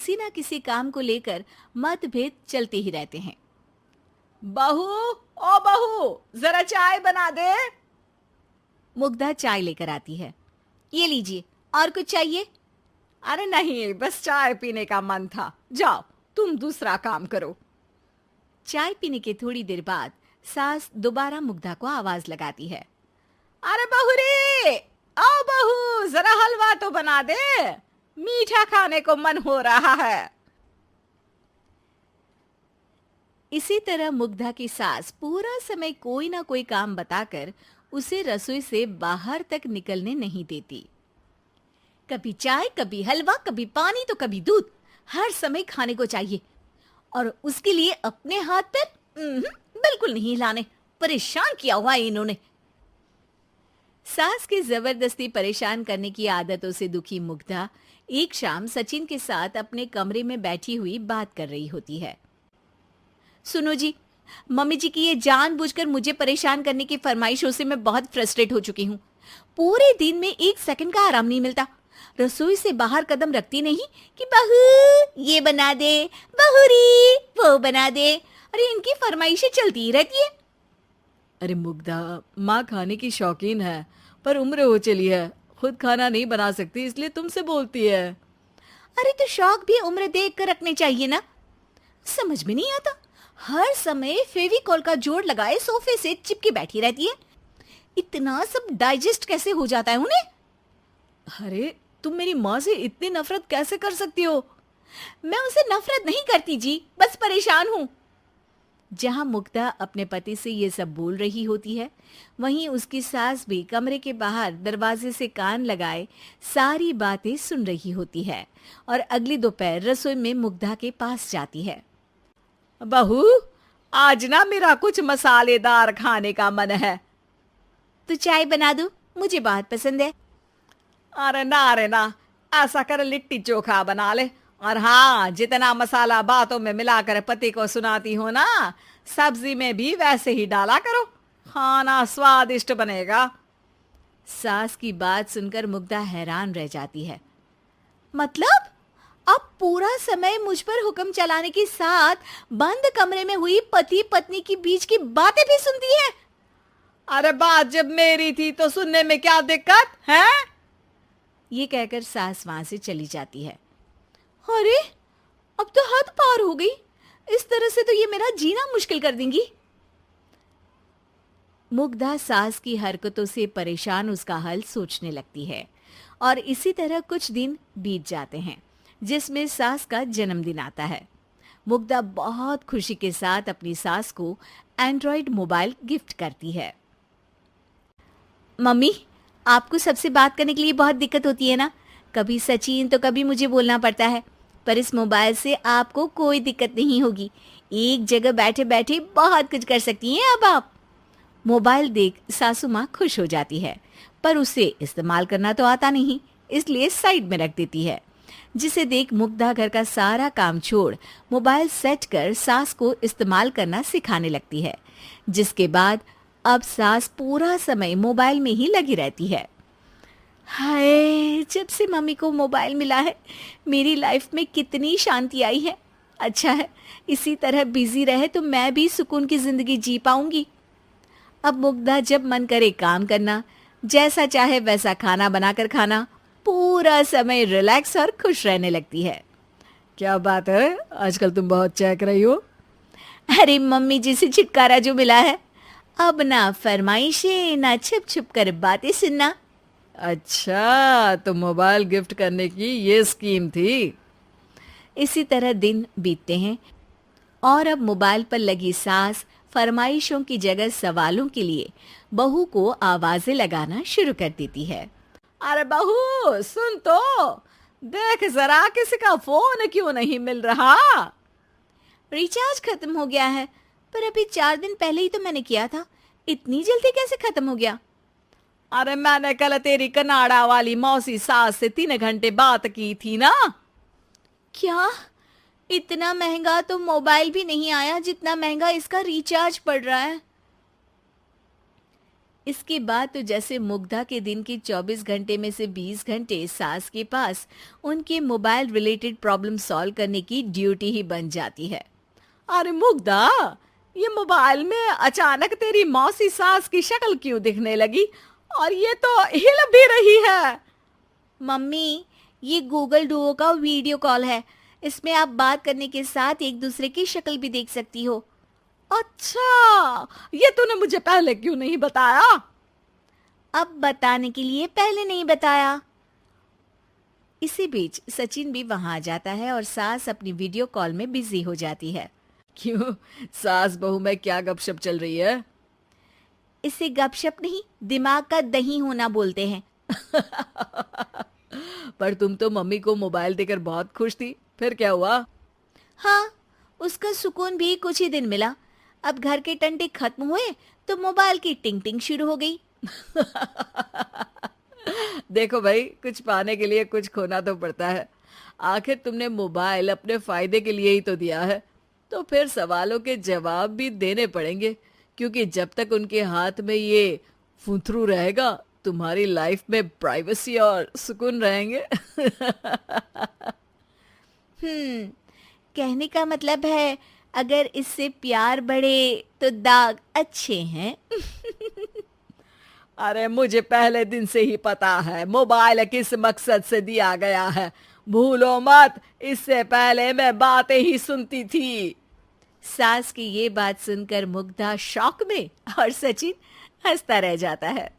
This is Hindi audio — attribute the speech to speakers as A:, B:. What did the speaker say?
A: किसी ना किसी काम को लेकर मतभेद चलते ही रहते हैं। बहू, ओ बहू, जरा चाय बना दे। मुग्धा चाय लेकर आती है। ये लीजिए, और कुछ चाहिए? अरे नहीं, बस चाय पीने का मन था। जाओ, तुम दूसरा काम करो। चाय पीने के थोड़ी देर बाद सास दोबारा मुग्धा को आवाज लगाती है। अरे बहू रे, आओ बहू, जरा हलवा तो बना दे, मीठा खाने को मन हो रहा है। इसी तरह मुग्धा की सास पूरा समय कोई ना कोई काम बताकर उसे रसोई से बाहर तक निकलने नहीं देती। कभी चाय, कभी हलवा, कभी पानी तो कभी दूध, हर समय खाने को चाहिए, और उसके लिए अपने हाथ पैर बिल्कुल नहीं हिलाने। परेशान किया हुआ है इन्होंने। सास की जबरदस्ती परेशान करने की आदतों से दुखी मुग्धा एक शाम सचिन के साथ अपने कमरे में बैठी हुई बात कर रही होती है। सुनो जी, मम्मी जी की ये जानबूझकर मुझे परेशान करने की फरमाइशों से मैं बहुत फ्रस्ट्रेट हो चुकी हूँ। पूरे दिन में एक सेकंड का आराम नहीं मिलता। रसोई से बाहर कदम रखती नहीं कि बहू ये बना दे, बहू री वो बना दे। अरे इनकी फरमाइशें चलती ही रहती है।
B: अरे मुग्धा, माँ खाने की शौकीन है, पर उम्र हो चली है, खुद खाना नहीं बना सकती, इसलिए तुमसे बोलती है।
A: अरे तो शौक भी उम्र देख कर रखने चाहिए ना। समझ में नहीं आता, हर समय फेविकॉल का जोड़ लगाए सोफे से चिपके बैठी रहती है। इतना सब डाइजेस्ट कैसे हो जाता है उन्हें?
B: अरे तुम मेरी माँ से इतनी नफरत कैसे कर सकती हो?
A: मैं उनसे नफरत नहीं करती जी, बस परेशान हूँ। जहां मुग्धा अपने पति से ये सब बोल रही होती है, वहीं उसकी सास भी कमरे के बाहर दरवाजे से कान लगाए सारी बातें सुन रही होती है और अगली दोपहर रसोई में मुग्धा के पास जाती है।
B: बहू, आज ना मेरा कुछ मसालेदार खाने का मन है।
A: तो चाय बना दूं? मुझे बहुत पसंद है।
B: अरे ना, ऐसा कर लिट्टी चोखा बना ले। और हाँ, जितना मसाला बातों में मिलाकर पति को सुनाती हो ना, सब्जी में भी वैसे ही डाला करो, खाना स्वादिष्ट बनेगा।
A: सास की बात सुनकर मुग्धा हैरान रह जाती है। मतलब अब पूरा समय मुझ पर हुक्म चलाने के साथ बंद कमरे में हुई पति पत्नी की बीच की बातें भी सुनती है?
B: अरे बात जब मेरी थी तो सुनने में क्या दिक्कत है?
A: ये कहकर सास वहां से चली जाती है। अरे अब तो हद पार हो गई, इस तरह से तो ये मेरा जीना मुश्किल कर देंगी। मुग्धा सास की हरकतों से परेशान उसका हल सोचने लगती है और इसी तरह कुछ दिन बीत जाते हैं, जिसमें सास का जन्मदिन आता है। मुग्धा बहुत खुशी के साथ अपनी सास को एंड्रॉयड मोबाइल गिफ्ट करती है। मम्मी, आपको सबसे बात करने के लिए बहुत दिक्कत होती है ना, कभी सचिन तो कभी मुझे बोलना पड़ता है, पर इस मोबाइल से आपको कोई दिक्कत नहीं होगी। एक जगह बैठे बैठे बहुत कुछ कर सकती हैं अब आप। मोबाइल देख सासू माँ खुश हो जाती है, पर उसे इस्तेमाल करना तो आता नहीं, इसलिए साइड में रख देती है। जिसे देख मुग्धा घर का सारा काम छोड़ मोबाइल सेट कर सास को इस्तेमाल करना सिखाने लगती है, जिसके बाद अब सास पूरा समय मोबाइल में ही लगी रहती है। हाय, जब से मम्मी को मोबाइल मिला है मेरी लाइफ में कितनी शांति आई है। अच्छा है, इसी तरह बिजी रहे तो मैं भी सुकून की जिंदगी जी पाऊंगी। अब मुग्धा जब मन करे काम करना, जैसा चाहे वैसा खाना बनाकर खाना, पूरा समय रिलैक्स और खुश रहने लगती है।
B: क्या बात है, आजकल तुम बहुत चहक रही हो।
A: अरे मम्मी जी से छुटकारा जो मिला है, अब ना फरमाइशें ना छुप छुप कर बातें सुनना।
B: अच्छा, तो मोबाइल गिफ्ट करने की ये स्कीम थी।
A: इसी तरह दिन बीतते हैं और अब मोबाइल पर लगी सास फरमाइशों की जगह सवालों के लिए बहू को आवाजें लगाना शुरू कर देती है।
B: अरे बहू सुन तो, देख जरा किसी का फोन क्यों नहीं मिल रहा?
A: रिचार्ज खत्म हो गया है, पर अभी 4 दिन पहले ही तो मैंने किया था, इतनी जल्दी कैसे खत्म हो गया?
B: अरे मैंने कल तेरी कनाडा वाली मौसी सास से 3 घंटे बात की थी ना।
A: क्या? इतना महंगा तो मोबाइल भी नहीं आया जितना महंगा इसका रिचार्ज पड़ रहा है। इसके बाद तो जैसे मुग्धा के दिन के 24 घंटे में से 20 घंटे सास के पास उनके मोबाइल रिलेटेड प्रॉब्लम सॉल्व करने की ड्यूटी ही बन जाती है।
B: अरे मुग्धा, ये मोबाइल में अचानक तेरी मौसी सास की शक्ल क्यों दिखने लगी? और ये तो हिल भी रही है।
A: मम्मी, ये गूगल डुओ का वीडियो कॉल है। इसमें आप बात करने के साथ एक दूसरे की शक्ल भी देख सकती हो।
B: अच्छा, ये तूने मुझे पहले क्यों नहीं बताया?
A: अब बताने के लिए पहले नहीं बताया। इसी बीच सचिन भी वहां आ जाता है और सास अपनी वीडियो कॉल में बिजी हो जाती है।
B: क्यों, सास बहू में क्या गपशप चल रही है?
A: इसे गपशप नहीं, दिमाग का दही होना बोलते हैं।
B: पर तुम तो मम्मी को मोबाइल देकर बहुत खुश थी, फिर क्या हुआ?
A: हाँ, उसका सुकून भी कुछ ही दिन मिला। अब घर के टंटे खत्म हुए तो मोबाइल की टिंग टिंग शुरू हो गई।
B: देखो भाई, कुछ पाने के लिए कुछ खोना तो पड़ता है। आखिर तुमने मोबाइल अपने फायदे के लिए ही तो दिया है, तो फिर सवालों के जवाब भी देने पड़ेंगे, क्योंकि जब तक उनके हाथ में ये फुंथरू रहेगा, तुम्हारी लाइफ में प्राइवेसी और सुकून रहेंगे।
A: कहने का मतलब है अगर इससे प्यार बढ़े तो दाग अच्छे हैं।
B: अरे मुझे पहले दिन से ही पता है मोबाइल किस मकसद से दिया गया है। भूलो मत, इससे पहले मैं बातें ही सुनती थी।
A: सास की ये बात सुनकर मुग्धा शॉक में और सचिन हंसता रह जाता है।